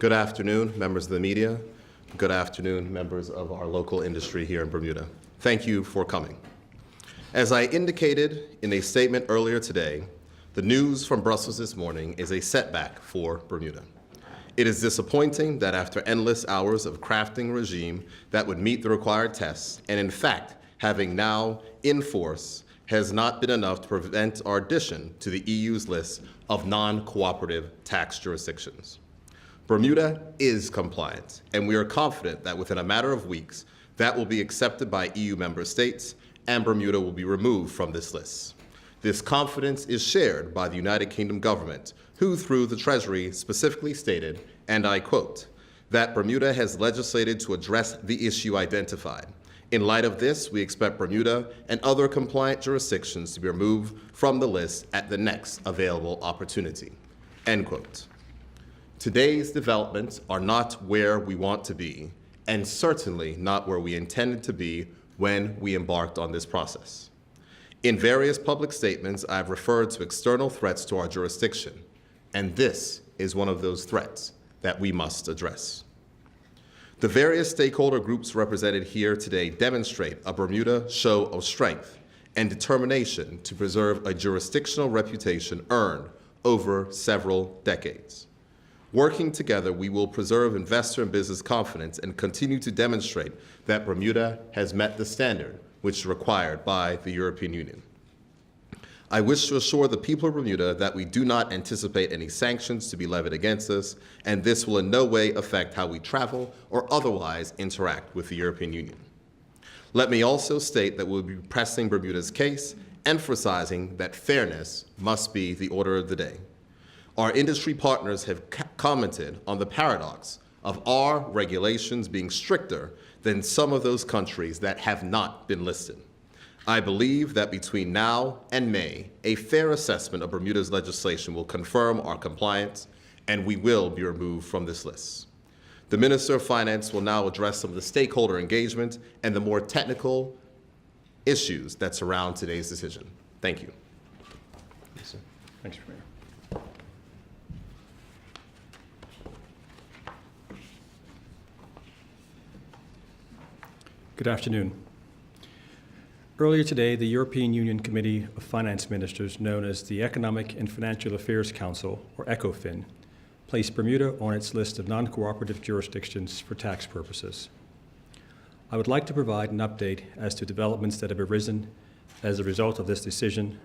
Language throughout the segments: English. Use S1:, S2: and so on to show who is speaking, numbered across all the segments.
S1: Good afternoon, members of the media. Good afternoon, members of our local industry here in Bermuda. Thank you for coming. As I indicated in a statement earlier today, the news from Brussels this morning is a setback for Bermuda. It is disappointing that after endless hours of crafting a regime that would meet the required tests, and in fact, having now in force, has not been enough to prevent our addition to the EU's list of non-cooperative tax jurisdictions. Bermuda is compliant, and we are confident that within a matter of weeks, that will be accepted by EU member states, and Bermuda will be removed from this list. This confidence is shared by the United Kingdom government, who through the Treasury specifically stated, and I quote, that Bermuda has legislated to address the issue identified. In light of this, we expect Bermuda and other compliant jurisdictions to be removed from the list at the next available opportunity, end quote. Today's developments are not where we want to be, and certainly not where we intended to be when we embarked on this process. In various public statements, I've referred to external threats to our jurisdiction, and this is one of those threats that we must address. The various stakeholder groups represented here today demonstrate a Bermuda show of strength and determination to preserve a jurisdictional reputation earned over several decades. Working together, we will preserve investor and business confidence and continue to demonstrate that Bermuda has met the standard which is required by the European Union. I wish to assure the people of Bermuda that we do not anticipate any sanctions to be levied against us, and this will in no way affect how we travel or otherwise interact with the European Union. Let me also state that we'll be pressing Bermuda's case, emphasizing that fairness must be the order of the day. Our industry partners have commented on the paradox of our regulations being stricter than some of those countries that have not been listed. I believe that between now and May, a fair assessment of Bermuda's legislation will confirm our compliance, and we will be removed from this list. The Minister of Finance will now address some of the stakeholder engagement and the more technical issues that surround today's decision. Thank you.
S2: Yes, sir. Thanks, Premier. Good afternoon. Earlier today, the European Union Committee of Finance Ministers, known as the Economic and Financial Affairs Council, or ECOFIN, placed Bermuda on its list of non-cooperative jurisdictions for tax purposes. I would like to provide an update as to developments that have arisen as a result of this decision,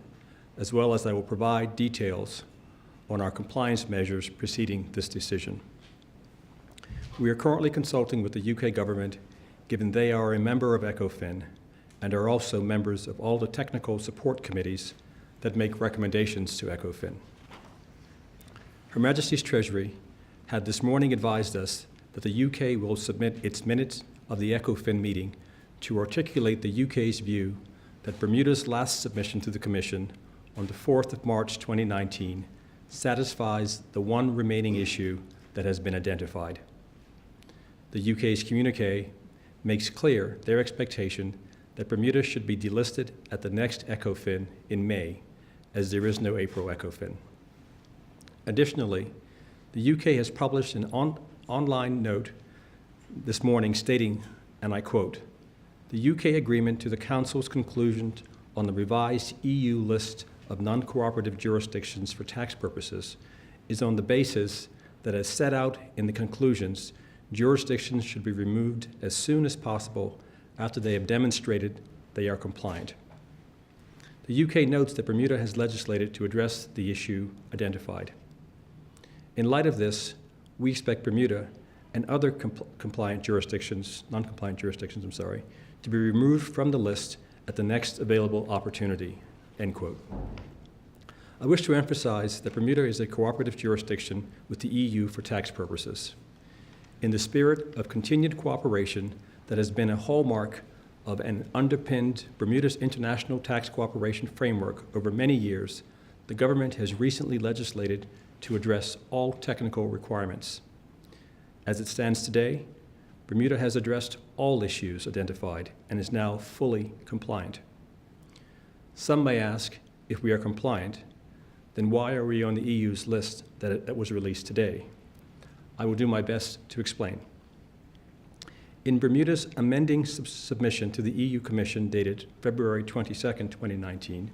S2: as well as I will provide details on our compliance measures preceding this decision. We are currently consulting with the UK government, given they are a member of ECOFIN and are also members of all the technical support committees that make recommendations to ECOFIN. Her Majesty's Treasury had this morning advised us that the UK will submit its minutes of the ECOFIN meeting to articulate the UK's view that Bermuda's last submission to the Commission on the 4th of March 2019 satisfies the one remaining issue that has been identified. The UK's communique makes clear their expectation that Bermuda should be delisted at the next ECOFIN in May, as there is no April ECOFIN. Additionally, the UK has published an online note this morning stating, and I quote, "The UK agreement to the Council's conclusions on the revised EU list of non-cooperative jurisdictions for tax purposes is on the basis that, as set out in the conclusions, jurisdictions should be removed as soon as possible after they have demonstrated they are compliant." The UK notes that Bermuda has legislated to address the issue identified. In light of this, we expect Bermuda and other non-compliant jurisdictions, to be removed from the list at the next available opportunity, end quote. I wish to emphasize that Bermuda is a cooperative jurisdiction with the EU for tax purposes. In the spirit of continued cooperation that has been a hallmark of and underpinned Bermuda's international tax cooperation framework over many years, the government has recently legislated to address all technical requirements. As it stands today, Bermuda has addressed all issues identified and is now fully compliant. Some may ask, if we are compliant, then why are we on the EU's list that was released today? I will do my best to explain. In Bermuda's amending submission to the EU Commission dated February 22, 2019,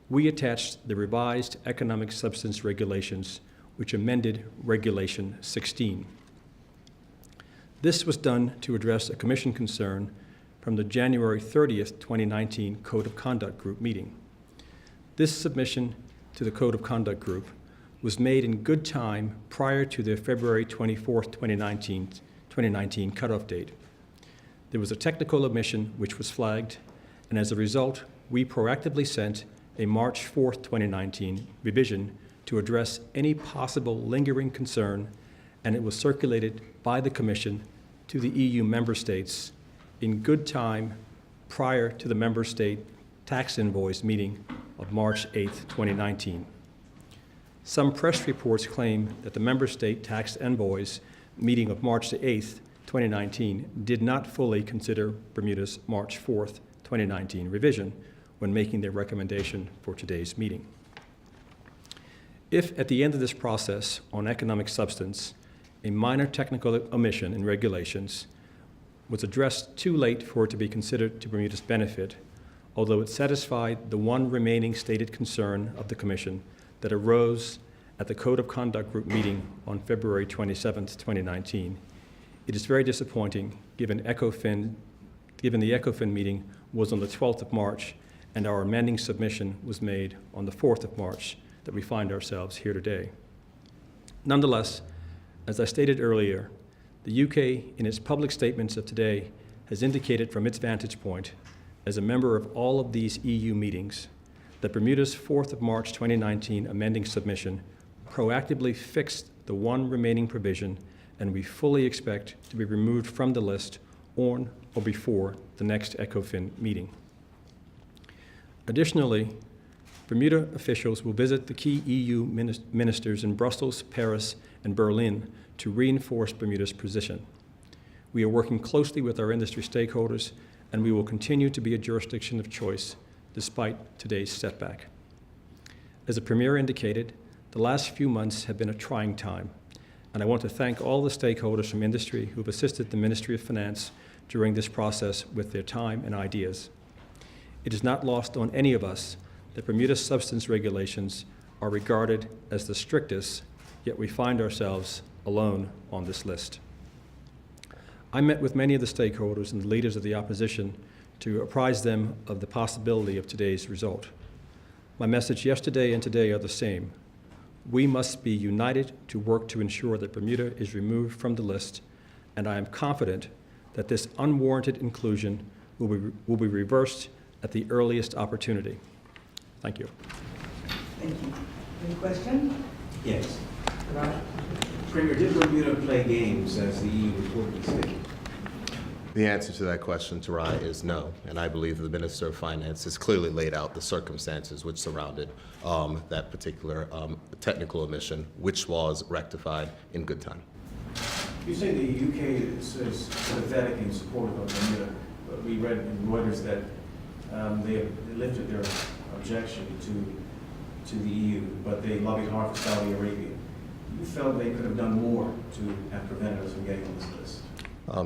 S2: we attached the revised economic substance regulations, which amended Regulation 16. This was done to address a Commission concern from the January 30th, 2019 Code of Conduct Group meeting. This submission to the Code of Conduct Group was made in good time prior to the February 24th, 2019 cutoff date. There was a technical omission which was flagged, and as a result, we proactively sent a March 4th, 2019 revision to address any possible lingering concern, and it was circulated by the Commission to the EU member states in good time prior to the member state tax invoice meeting of March 8th, 2019. Some press reports claim that the member state tax envoys meeting of March 8th, 2019 did not fully consider Bermuda's March 4th, 2019 revision when making their recommendation for today's meeting. If at the end of this process on economic substance, a minor technical omission in regulations was addressed too late for it to be considered to Bermuda's benefit, although it satisfied the one remaining stated concern of the Commission that arose at the Code of Conduct Group meeting on February 27, 2019, it is very disappointing given the ECOFIN meeting was on the 12th of March and our amending submission was made on the 4th of March that we find ourselves here today. Nonetheless, as I stated earlier, the UK, in its public statements of today, has indicated from its vantage point, as a member of all of these EU meetings, that Bermuda's 4th of March 2019 amending submission proactively fixed the one remaining provision, and we fully expect to be removed from the list on or before the next ECOFIN meeting. Additionally, Bermuda officials will visit the key EU ministers in Brussels, Paris, and Berlin to reinforce Bermuda's position. We are working closely with our industry stakeholders, and we will continue to be a jurisdiction of choice despite today's setback. As the Premier indicated, the last few months have been a trying time, and I want to thank all the stakeholders from industry who have assisted the Ministry of Finance during this process with their time and ideas. It is not lost on any of us that Bermuda's substance regulations are regarded as the strictest, yet we find ourselves alone on this list. I met with many of the stakeholders and the leaders of the opposition to apprise them of the possibility of today's result. My message yesterday and today are the same. We must be united to work to ensure that Bermuda is removed from the list, and I am confident that this unwarranted inclusion will be reversed at the earliest opportunity. Thank you.
S3: Thank you. Any question?
S4: Yes.
S3: Raj?
S4: Premier, did Bermuda play games as the EU reportedly stated?
S1: The answer to that question, Tarai, is no, and I believe the Minister of Finance has clearly laid out the circumstances which surrounded that particular technical omission, which was rectified in good time.
S4: You say the UK is sympathetic and supportive of Bermuda, but we read in Reuters that they lifted their objection to the EU, but they lobbied hard for Saudi Arabia. You felt they could have done more to have prevented us from getting on this list?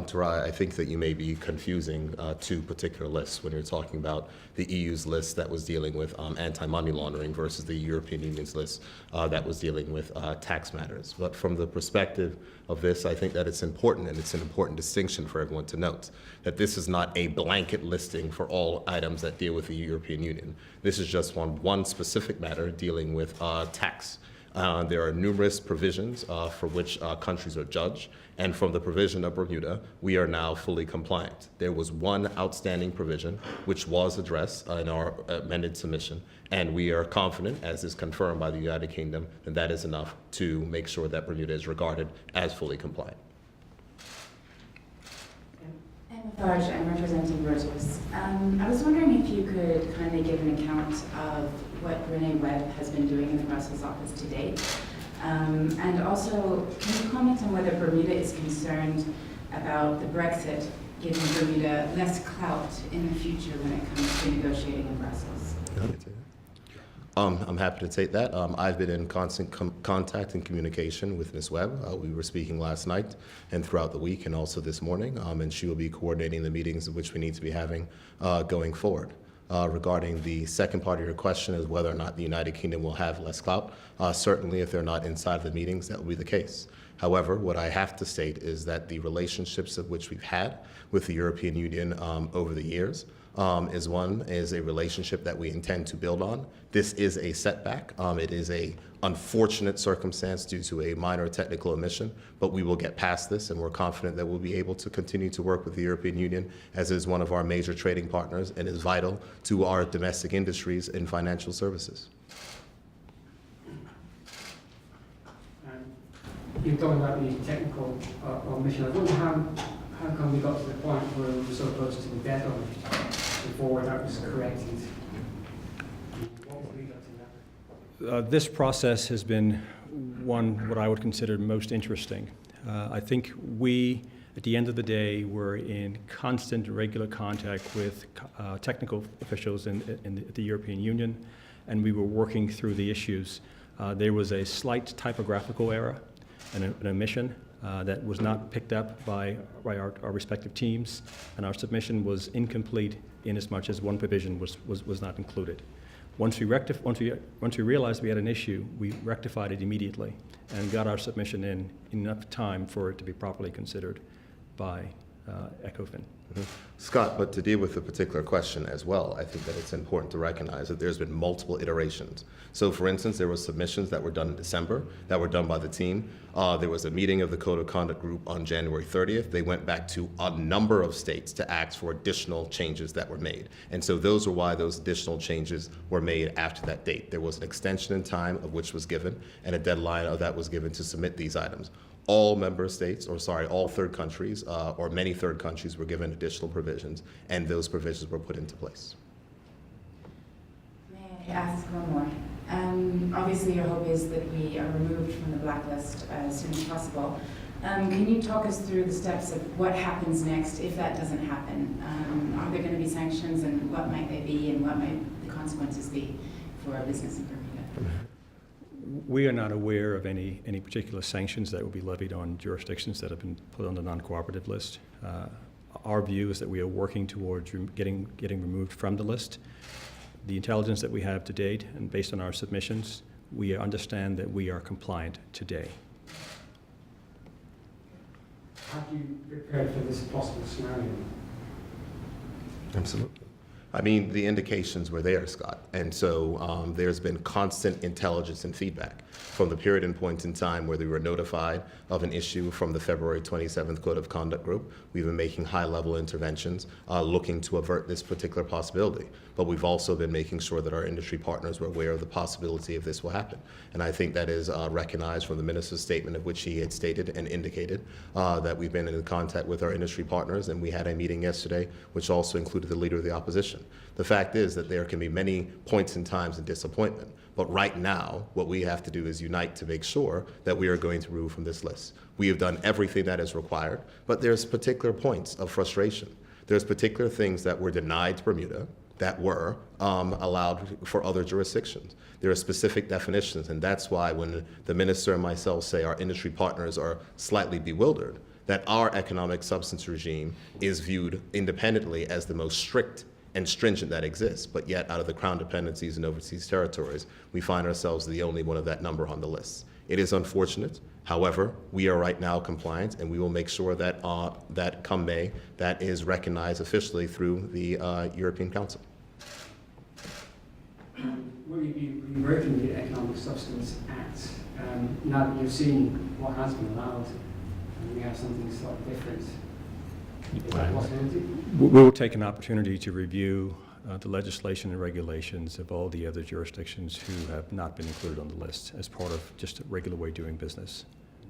S1: Tarai, I think that you may be confusing two particular lists when you're talking about the EU's list that was dealing with anti-money laundering versus the European Union's list that was dealing with tax matters. But from the perspective of this, I think that it's important, and it's an important distinction for everyone to note, that this is not a blanket listing for all items that deal with the European Union. This is just one specific matter dealing with tax. There are numerous provisions for which countries are judged, and from the provision of Bermuda, we are now fully compliant. There was one outstanding provision which was addressed in our amended submission, and we are confident, as is confirmed by the United Kingdom, that that is enough to make sure that Bermuda is regarded as fully compliant.
S5: I'm Farge, I'm representing Reuters. I was wondering if you could kindly give an account of what Renee Webb has been doing in the Brussels office to date. And also, can you comment on whether Bermuda is concerned about the Brexit giving Bermuda less clout in the future when it comes to negotiating in Brussels?
S1: I'm happy to take that. I've been in constant contact and communication with Ms. Webb. We were speaking last night and throughout the week and also this morning, and she will be coordinating the meetings of which we need to be having going forward. Regarding the second part of your question is whether or not the United Kingdom will have less clout. Certainly, if they're not inside the meetings, that will be the case. However, what I have to state is that the relationships of which we've had with the European Union over the years is a relationship that we intend to build on. This is a setback. It is a unfortunate circumstance due to a minor technical omission, but we will get past this, and we're confident that we'll be able to continue to work with the European Union, as is one of our major trading partners and is vital to our domestic industries in financial services.
S6: You're talking about the technical omission. I wonder how come we got to the point where we were so close to the deadline before that was corrected? What would lead up to that?
S2: This process has been what I would consider most interesting. I think we, at the end of the day, were in constant, regular contact with technical officials in the European Union, and we were working through the issues. There was a slight typographical error, an omission that was not picked up by our respective teams, and our submission was incomplete in as much as one provision was not included. Once we realized we had an issue, we rectified it immediately and got our submission in enough time for it to be properly considered by ECOFIN.
S1: Mm-hmm. Scott, but to deal with the particular question as well, I think that it's important to recognize that there's been multiple iterations. So for instance, there were submissions that were done in December that were done by the team. There was a meeting of the Code of Conduct group on January 30th. They went back to a number of states to ask for additional changes that were made. And so those are why those additional changes were made after that date. There was an extension in time of which was given, and a deadline of that was given to submit these items. All all third countries, or many third countries, were given additional provisions, and those provisions were put into place.
S5: May I ask one more? Obviously, your hope is that we are removed from the blacklist as soon as possible. Can you talk us through the steps of what happens next if that doesn't happen? Are there going to be sanctions, and what might they be, and what might the consequences be for our business in Bermuda?
S2: We are not aware of any particular sanctions that will be levied on jurisdictions that have been put on the non-cooperative list. Our view is that we are working towards getting removed from the list. The intelligence that we have to date, and based on our submissions, we understand that we are compliant today.
S6: Have you prepared for this possible scenario?
S1: Absolutely. I mean, the indications were there, Scott, and so there's been constant intelligence and feedback from the period and point in time where we were notified of an issue from the February 27th Code of Conduct group. We've been making high-level interventions looking to avert this particular possibility, but we've also been making sure that our industry partners were aware of the possibility of this will happen. And I think that is recognized from the minister's statement, of which he had stated and indicated that we've been in contact with our industry partners, and we had a meeting yesterday which also included the leader of the opposition. The fact is that there can be many points in times of disappointment, but right now what we have to do is unite to make sure that we are going to remove from this list. We have done everything that is required, but there's particular points of frustration. There's particular things that were denied to Bermuda that were allowed for other jurisdictions. There are specific definitions, and that's why when the minister and myself say our industry partners are slightly bewildered, that our economic substance regime is viewed independently as the most strict and stringent that exists, but yet out of the Crown dependencies and overseas territories, we find ourselves the only one of that number on the list. It is unfortunate. However, we are right now compliant, and we will make sure that that come May, that is recognized officially through the European Council.
S6: Will you be reverting the Economic Substance Act now that you've seen what has been allowed, and we have something slightly different? Is that a possibility?
S2: We will take an opportunity to review the legislation and regulations of all the other jurisdictions who have not been included on the list as part of just a regular way of doing business.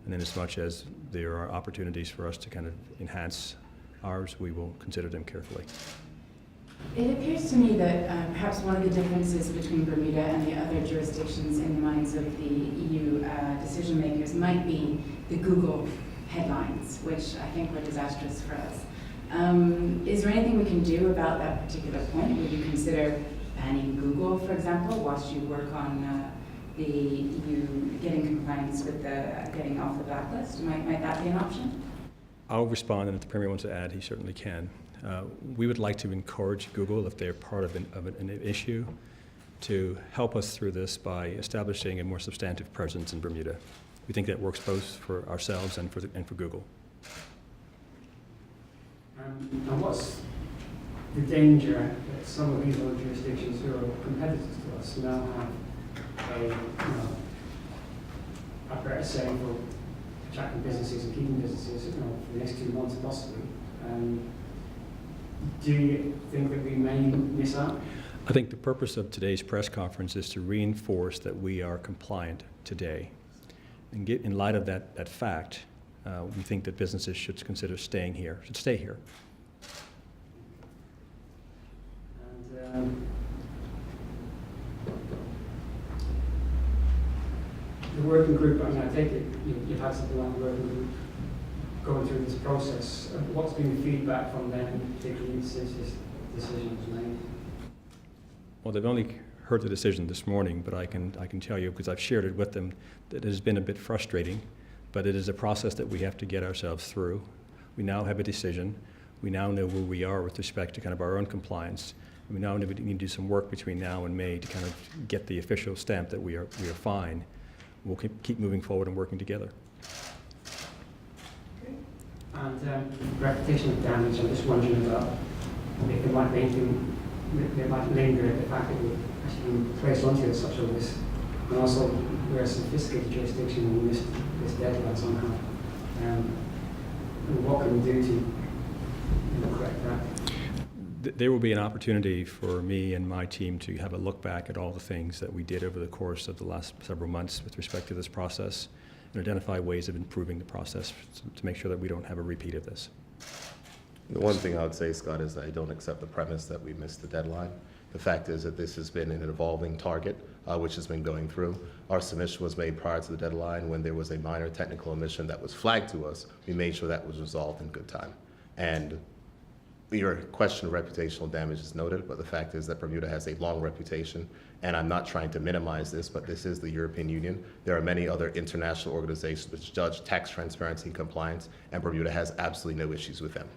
S2: And in as much as there are opportunities for us to kind of enhance ours, we will consider them carefully.
S5: It appears to me that perhaps one of the differences between Bermuda and the other jurisdictions in the minds of the EU decision makers might be the Google headlines, which I think were disastrous for us. Is there anything we can do about that particular point? Would you consider banning Google, for example, whilst you work on you getting compliance with the getting off the blacklist? Might that be an option?
S2: I'll respond, and if the Premier wants to add, he certainly can. We would like to encourage Google, if they're part of an issue, to help us through this by establishing a more substantive presence in Bermuda. We think that works both for ourselves and for Google.
S6: And what's the danger that some of these other jurisdictions who are competitors to us now have a better say for attracting businesses and keeping businesses, for the next 2 months possibly? Do you think that we may miss out?
S2: I think the purpose of today's press conference is to reinforce that we are compliant today. And in light of that fact, we think that businesses should consider staying here, should stay here.
S6: And the working group, I mean, I take it you've had something like the working group going through this process. What's been the feedback from them, particularly since this decision was made?
S2: Well, they've only heard the decision this morning, but I can tell you, because I've shared it with them, that it has been a bit frustrating, but it is a process that we have to get ourselves through. We now have a decision. We now know where we are with respect to kind of our own compliance. We now need to do some work between now and May to kind of get the official stamp that we are fine. We'll keep moving forward and working together.
S6: And reputational damage, I'm just wondering about if there might be anything that might linger the fact that we've actually been placed onto such a list. And also, we're a sophisticated jurisdiction and we missed this deadline somehow. What can we do to correct that?
S2: There will be an opportunity for me and my team to have a look back at all the things that we did over the course of the last several months with respect to this process and identify ways of improving the process to make sure that we don't have a repeat of this.
S1: The one thing I would say, Scott, is I don't accept the premise that we missed the deadline. The fact is that this has been an evolving target, which has been going through. Our submission was made prior to the deadline. When there was a minor technical omission that was flagged to us, we made sure that was resolved in good time. And your question of reputational damage is noted, but the fact is that Bermuda has a long reputation, and I'm not trying to minimize this, but this is the European Union. There are many other international organizations which judge tax transparency and compliance, and Bermuda has absolutely no issues with them.